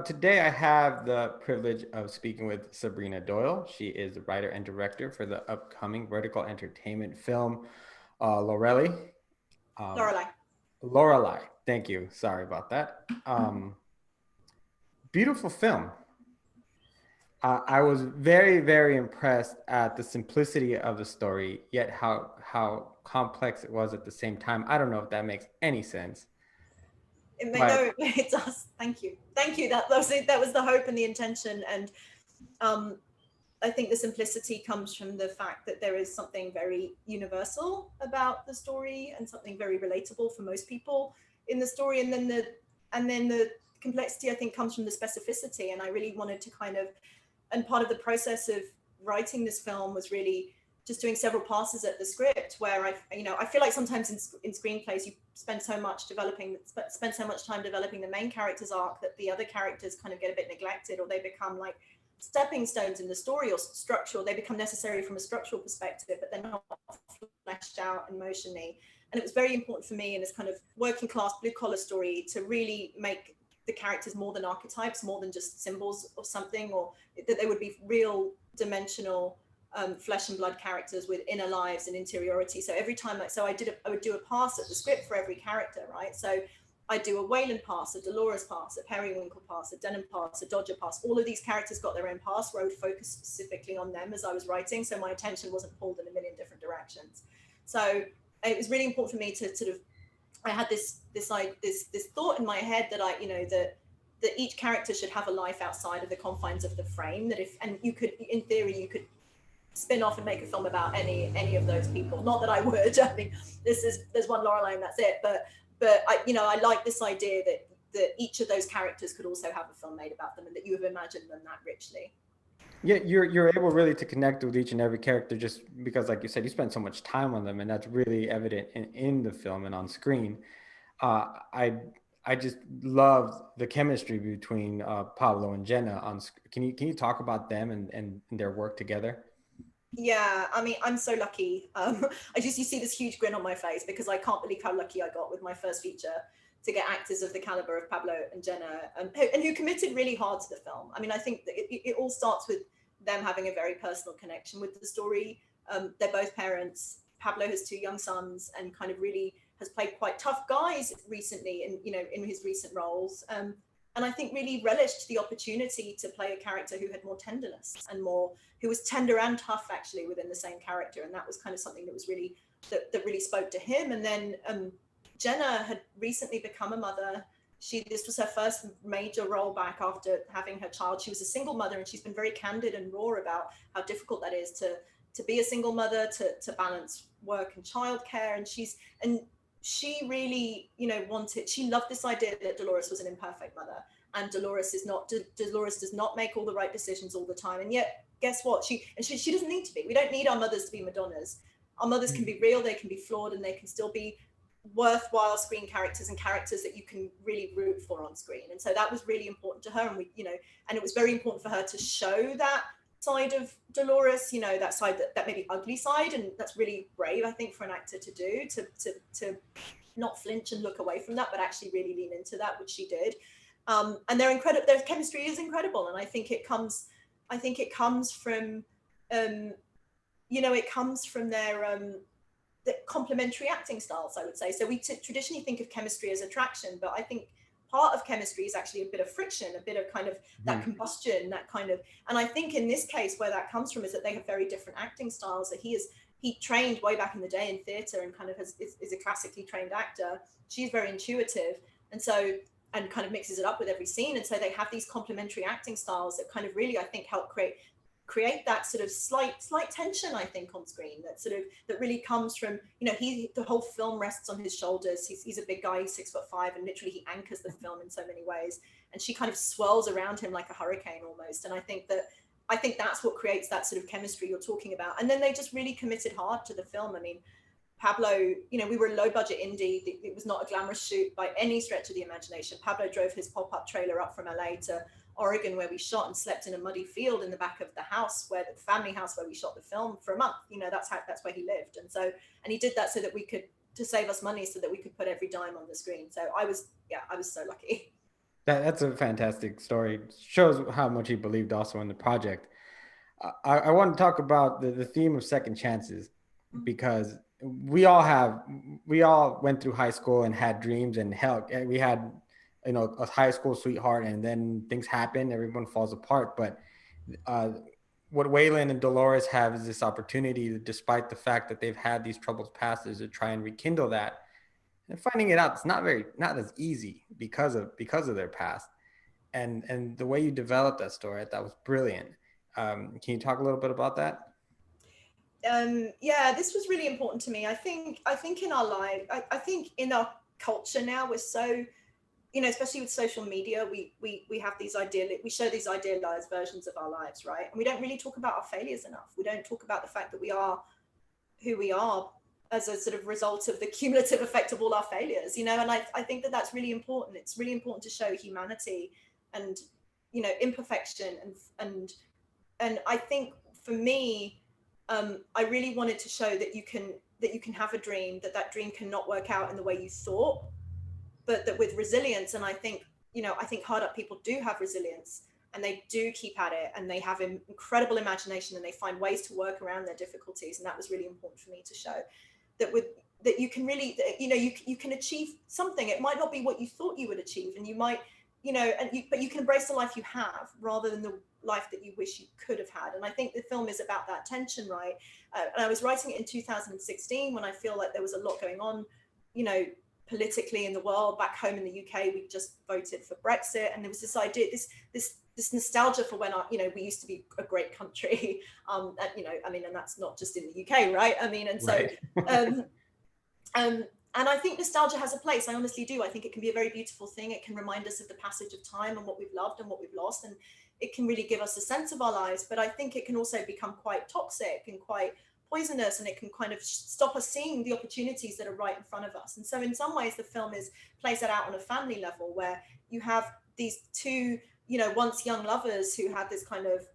Today I have the privilege of speaking with Sabrina Doyle. She is the writer and director for the upcoming vertical entertainment film, Lorelei. Um, Lorelei. Lorelei. Thank you. Sorry about that. Beautiful film. I was very, very impressed at the simplicity of the story, yet how complex it was at the same time. I don't know if that makes any sense, but No, it does. Thank you. That was the hope and the intention, and um, I think the simplicity comes from the fact that there is something very universal about the story and something very relatable for most people in the story, and then the complexity I think comes from the specificity. And I really wanted to kind of, and part of the process of writing this film was really just doing several passes at the script where I feel like sometimes in screenplays you spend so much time developing the main character's arc that the other characters kind of get a bit neglected, or they become like stepping stones in the story or structural. They become necessary from a structural perspective, but they're not fleshed out emotionally. And it was very important for me in this kind of working class blue collar story to really make the characters more than archetypes, more than just symbols of something, or that they would be real dimensional flesh and blood characters with inner lives and interiority. So every time, I would do a pass at the script for every character, right? So I do a Wayland pass, a Dolores pass, a Periwinkle pass, a Denim pass, a Dodger pass. All of these characters got their own pass where I would focus specifically on them as I was writing, so my attention wasn't pulled in a million different directions. So it was really important for me to sort of, I had this thought in my head that that each character should have a life outside of the confines of the frame. That if, and you could, in theory, you could spin off and make a film about any of those people. Not that I would. I mean, there's one Lorelei and that's it. But I like this idea that each of those characters could also have a film made about them, and that you have imagined them that richly. yeah, you're able really to connect with each and every character just because, like you said, you spend so much time on them, and that's really evident in the film and on screen. Uh, I I just love the chemistry between Pablo and Jenna can you talk about them and their work together? Yeah, I mean, I'm so lucky. You see this huge grin on my face because I can't believe how lucky I got with my first feature to get actors of the caliber of Pablo and Jenna, who committed really hard to the film. I mean, I think that it all starts with them having a very personal connection with the story. They're both parents. Pablo has two young sons and kind of really has played quite tough guys recently in his recent roles. And I think really relished the opportunity to play a character who had more tenderness and more, who was tender and tough actually within the same character. And that was kind of something that was really, that really spoke to him. And then Jenna had recently become a mother. This was her first major role back after having her child. She was a single mother, and she's been very candid and raw about how difficult that is to be a single mother, to balance work and childcare. And she really, she loved this idea that Dolores was an imperfect mother, and Dolores does not make all the right decisions all the time. And yet, guess what? She doesn't need to be. We don't need our mothers to be Madonnas. Our mothers can be real, they can be flawed, and they can still be worthwhile screen characters and characters that you can really root for on screen. And so that was really important to her. And and it was very important for her to show that side of Dolores, that side, that maybe ugly side. And that's really brave, I think, for an actor to do, to not flinch and look away from that, but actually really lean into that, which she did. And they're incredible. Their chemistry is incredible. And I think it comes from, it comes from their, the complementary acting styles, I would say. So we traditionally think of chemistry as attraction, but I think part of chemistry is actually a bit of friction, a bit of kind of that Mhm. combustion, that kind of. And I think in this case, where that comes from is that they have very different acting styles. That he trained way back in the day in theatre and kind of is a classically trained actor. She's very intuitive, and so, and kind of mixes it up with every scene. And so they have these complementary acting styles that kind of really, I think, help create that sort of slight tension, I think, on screen, that really comes from, the whole film rests on his shoulders. He's a big guy, he's 6'5", and literally he anchors the film in so many ways, and she kind of swirls around him like a hurricane almost. And I think that's what creates that sort of chemistry you're talking about. And then they just really committed hard to the film. I mean, Pablo, we were a low budget indie. It was not a glamorous shoot by any stretch of the imagination. Pablo drove his pop-up trailer up from LA to Oregon, where we shot, and slept in a muddy field in the back of the house, where the family house where we shot the film, for a month. That's where he lived. And he did that so that we could, to save us money, so that we could put every dime on the screen. So I was so lucky. That's a fantastic story. Shows how much he believed also in the project. I want to talk about the theme of second chances because we all went through high school and had dreams and hell we had a high school sweetheart and then things happen, everyone falls apart. But uh, what Wayland and Dolores have is this opportunity, despite the fact that they've had these troubled pasts, to try and rekindle that. And finding it out, it's not as easy because of their past. And the way you developed that story, that was brilliant. Can you talk a little bit about that? Yeah, this was really important to me. I think in our life, I think in our culture now, we're so, especially with social media, we have these we show these idealized versions of our lives, right? And we don't really talk about our failures enough. We don't talk about the fact that we are who we are as a sort of result of the cumulative effect of all our failures, and I think that that's really important. It's really important to show humanity and, imperfection and I think for me, I really wanted to show that you can have a dream, that dream cannot work out in the way you thought, but that with resilience, and I think hard up people do have resilience, and they do keep at it, and they have an incredible imagination, and they find ways to work around their difficulties, and that was really important for me to show that you can really, you can achieve something. It might not be what you thought you would achieve, and you might, but you can embrace the life you have rather than the life that you wish you could have had. And I think the film is about that tension, right? And I was writing it in 2016 when I feel like there was a lot going on, you know, politically in the world. Back home in the UK, we just voted for Brexit, and there was this idea, this nostalgia for when we used to be a great country. And that's not just in the UK, right? And so, Right. um, um, and I think nostalgia has a place. I honestly do. I think it can be a very beautiful thing. It can remind us of the passage of time and what we've loved and what we've lost, and it can really give us a sense of our lives. But I think it can also become quite toxic and quite poisonous, and it can kind of stop us seeing the opportunities that are right in front of us. And so in some ways the film plays that out on a family level, where you have these two, once young lovers who had this kind of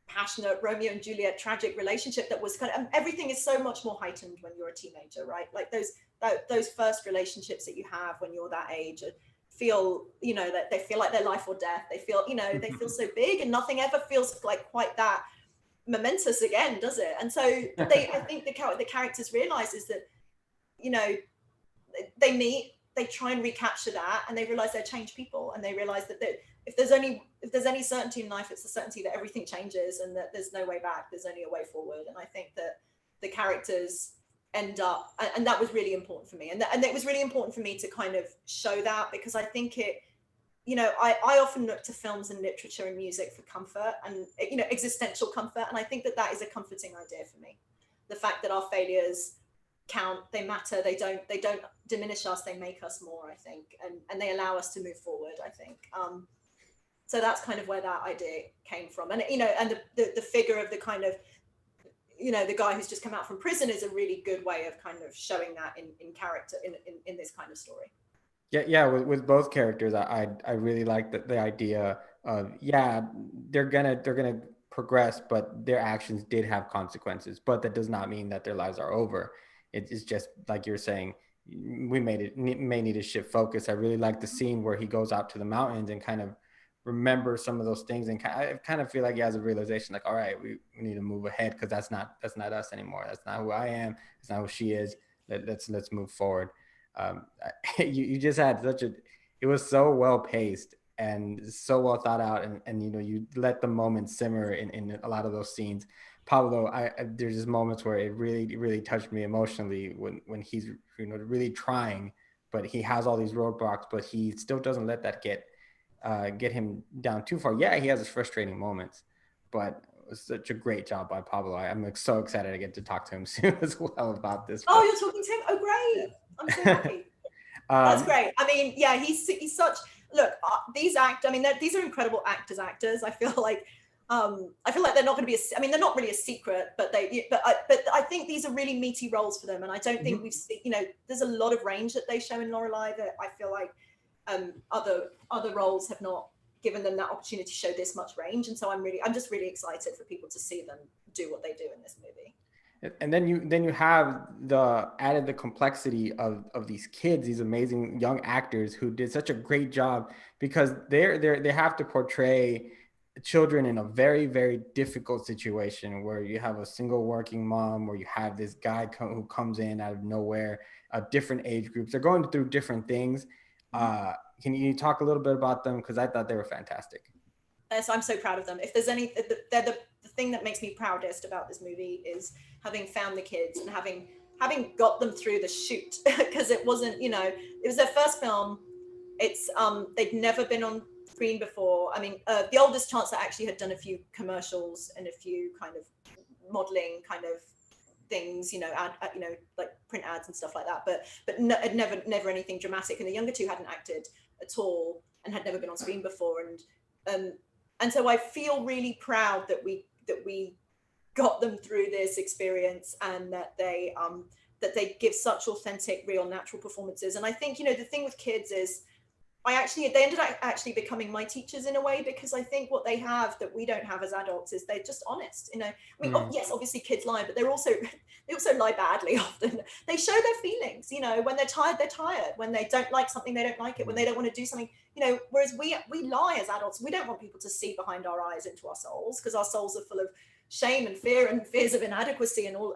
passionate Romeo and Juliet tragic relationship that was kind of, everything is so much more heightened when you're a teenager, right? Like those first relationships that you have when you're that age feel, that they feel like their life or death. They feel, they feel so big, and nothing ever feels like quite that momentous again, does it? And so I think the characters realize is that, they meet, they try and recapture that, and they realize they're changed people, and they realize that if there's any certainty in life, it's the certainty that everything changes and that there's no way back, there's only a way forward. And I think that the characters end up, and that was really important for me, and it was really important for me to kind of show that, because I think I often look to films and literature and music for comfort and, existential comfort. And I think that is a comforting idea for me. The fact that our failures count, they matter, they don't diminish us, they make us more, I think, and they allow us to move forward, I think. So that's kind of where that idea came from. And, and the figure of the kind of, the guy who's just come out from prison is a really good way of kind of showing that in character in this kind of story. Yeah. With both characters, I really like the idea of, yeah, they're gonna progress, but their actions did have consequences. But that does not mean that their lives are over. It's just like you're saying, we may need to shift focus. I really like the scene where he goes out to the mountains and kind of remember some of those things, and I kind of feel like he has a realization, like, all right, we need to move ahead, because that's not us anymore. That's not who I am. That's not who she is. Let's move forward. You just had it was so well paced and so well thought out, and you let the moment simmer in a lot of those scenes. Pablo, there's just moments where it really touched me emotionally when he's really trying, but he has all these roadblocks, but he still doesn't let that get him down too far. Yeah, he has his frustrating moments, but it was such a great job by Pablo. I'm like, so excited to get to talk to him soon as well about this Oh, film. you're talking to him? Oh, great. I'm so happy. That's um, great. I mean, yeah, he's such, look, these these are incredible actors. I feel like they're not going to be they're not really a secret, but I think these are really meaty roles for them. And I don't think we've seen, there's a lot of range that they show in Lorelei that I feel like other roles have not given them that opportunity to show this much range. And so I'm just really excited for people to see them do what they do in this movie. And then you have the complexity of these kids, these amazing young actors who did such a great job, because they have to portray children in a very, very difficult situation where you have a single working mom, or you have this guy who comes in out of nowhere, different age groups. They're going through different things. Can you talk a little bit about them? Because I thought they were fantastic. So I'm so proud of them. If there's any, they're the thing that makes me proudest about this movie is having found the kids and having got them through the shoot, because it wasn't, it was their first film. It's they'd never been on screen before. I mean, the oldest Chancellor actually had done a few commercials and a few kind of modeling kind of things, like print ads and stuff like that. But no, never anything dramatic. And the younger two hadn't acted at all and had never been on screen before. And so I feel really proud that we got them through this experience, and that they give such authentic, real, natural performances. And I think, the thing with kids is they ended up actually becoming my teachers in a way, because I think what they have that we don't have as adults is they're just honest. I mean, yes, obviously kids lie, but they also lie badly often. They show their feelings. When they're tired, they're tired. When they don't like something, they don't like it. When they don't want to do something, whereas we lie as adults. We don't want people to see behind our eyes into our souls, because our souls are full of shame and fear and fears of inadequacy and all.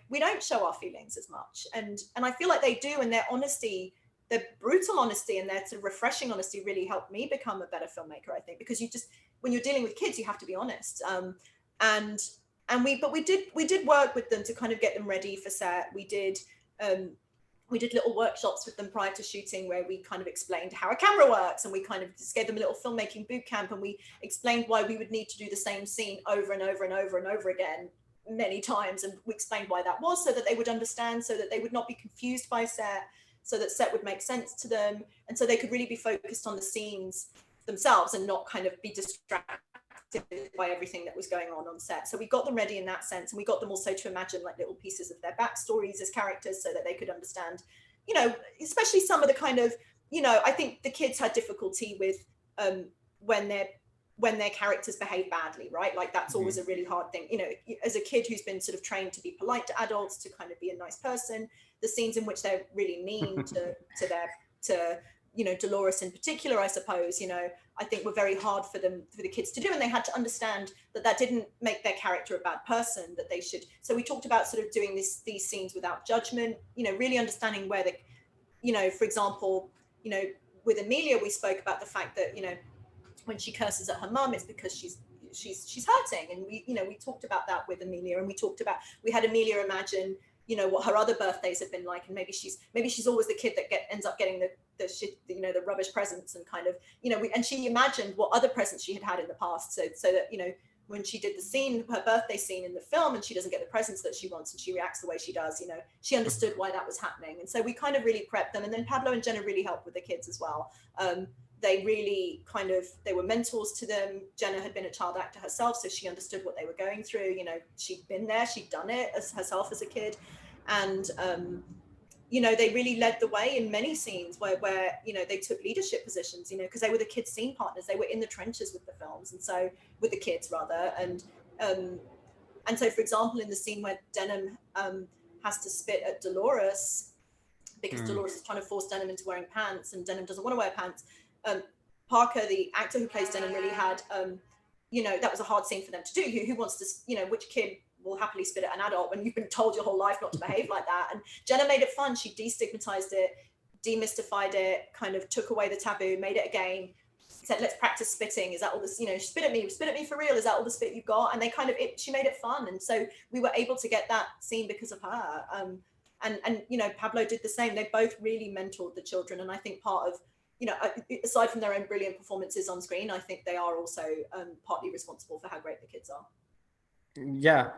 We don't show our feelings as much, and I feel like they do, and their honesty, their brutal honesty and their sort of refreshing honesty really helped me become a better filmmaker, I think, because when you're dealing with kids, you have to be honest. But we did work with them to kind of get them ready for set. We did little workshops with them prior to shooting, where we kind of explained how a camera works, and we kind of just gave them a little filmmaking boot camp, and we explained why we would need to do the same scene over and over and over and over again many times, and we explained why that was, so that they would understand, so that they would not be confused by set, so that set would make sense to them, and so they could really be focused on the scenes themselves and not kind of be distracted by everything that was going on set. So we got them ready in that sense, and we got them also to imagine like little pieces of their backstories as characters, so that they could understand, especially some of the kind of, I think the kids had difficulty with when their characters behave badly, right? Like that's always a really hard thing. As a kid who's been sort of trained to be polite to adults, to kind of be a nice person, the scenes in which they're really mean to Dolores in particular, I suppose, I think were very hard for the kids to do, and they had to understand that didn't make their character a bad person, that they should. So we talked about sort of doing these scenes without judgment, really understanding where for example, with Amelia, we spoke about the fact that, when she curses at her mum, it's because she's hurting, and we talked about that with Amelia, and we had Amelia imagine what her other birthdays have been like, and maybe she's always the kid that ends up getting the shit, the rubbish presents, and kind of and she imagined what other presents she had in the past, so that when she did her birthday scene in the film, and she doesn't get the presents that she wants, and she reacts the way she does, she understood why that was happening. And so we kind of really prepped them, and then Pablo and Jena really helped with the kids as well. They really they were mentors to them. Jena had been a child actor herself, so she understood what they were going through. She'd been there, she'd done it herself as a kid. And they really led the way in many scenes where they took leadership positions, because they were the kids' scene partners. They were in the trenches with the films, and so with the kids rather. And so, for example, in the scene where Denham has to spit at Dolores, because Dolores is trying to force Denham into wearing pants, and Denham doesn't want to wear pants. Parker, the actor who plays Denham, really had, that was a hard scene for them to do. Who wants to, which kid will happily spit at an adult when you've been told your whole life not to behave like that? And Jena made it fun. She destigmatized it, demystified it, kind of took away the taboo, made it a game, said, let's practice spitting. Is that all this, spit at me for real. Is that all the spit you've got? And they she made it fun. And so we were able to get that scene because of her. And Pablo did the same. They both really mentored the children. And I think part of, aside from their own brilliant performances on screen, I think they are also partly responsible for how great the kids are. Yeah,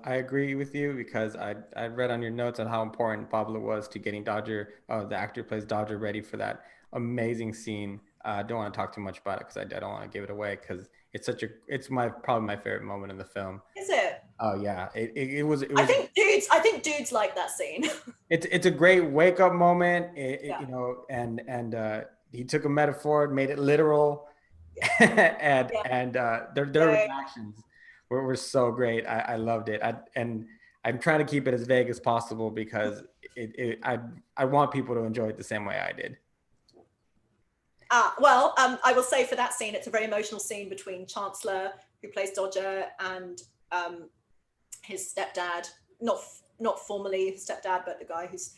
I agree with you, because I read on your notes on how important Pablo was to getting Dodger, the actor who plays Dodger, ready for that amazing scene. I don't want to talk too much about it, because I don't want to give it away, because it's probably my favorite moment in the film. Is it? Oh yeah, it was. I think dudes like that scene. It's a great wake up moment, Yeah. and he took a metaphor, made it literal, and their reactions were so great. I loved it. I'm trying to keep it as vague as possible because I want people to enjoy it the same way I did. Well, I will say for that scene, it's a very emotional scene between Chancellor, who plays Dodger, and his stepdad, not formally his stepdad, but the guy who's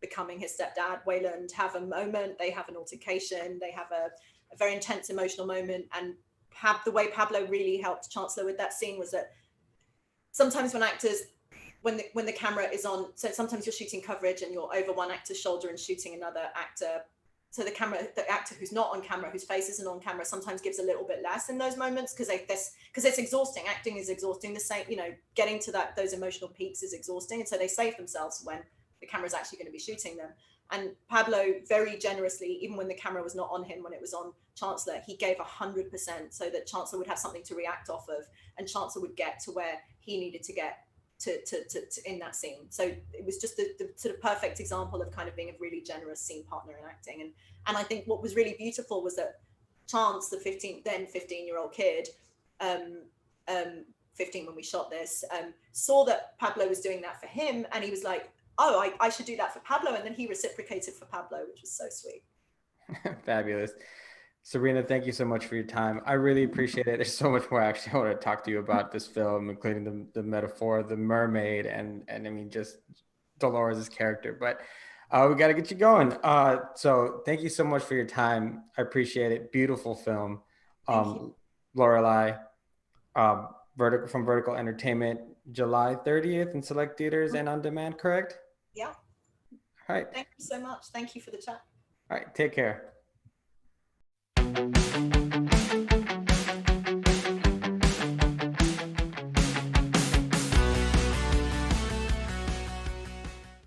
becoming his stepdad, Wayland, have a moment. They have an altercation. They have a very intense emotional moment. And the way Pablo really helped Chancellor with that scene was that sometimes when actors, when the camera is on, so sometimes you're shooting coverage and you're over one actor's shoulder and shooting another actor. So the actor who's not on camera, whose face isn't on camera, sometimes gives a little bit less in those moments because it's exhausting. Acting is exhausting. The same, getting to those emotional peaks is exhausting, and so they save themselves when the camera is actually going to be shooting them. And Pablo very generously, even when the camera was not on him, when it was on Chancellor, he gave 100% so that Chancellor would have something to react off of, and Chancellor would get to where he needed to get to in that scene. So it was just the sort of perfect example of kind of being a really generous scene partner in acting. And I think what was really beautiful was that Chance, the 15-year-old kid, 15 when we shot this, saw that Pablo was doing that for him, and he was like, oh, I should do that for Pablo. And then he reciprocated for Pablo, which was so sweet. Fabulous. Sabrina, thank you so much for your time. I really appreciate it. There's so much more actually I want to talk to you about this film, including the metaphor of the mermaid and I mean, just Dolores' character. But we got to get you going. So thank you so much for your time. I appreciate it. Beautiful film. Thank you. Lorelei, from Vertical Entertainment, July 30th in select theaters and on demand, correct? Yeah. All right. Thank you so much. Thank you for the chat. All right. Take care.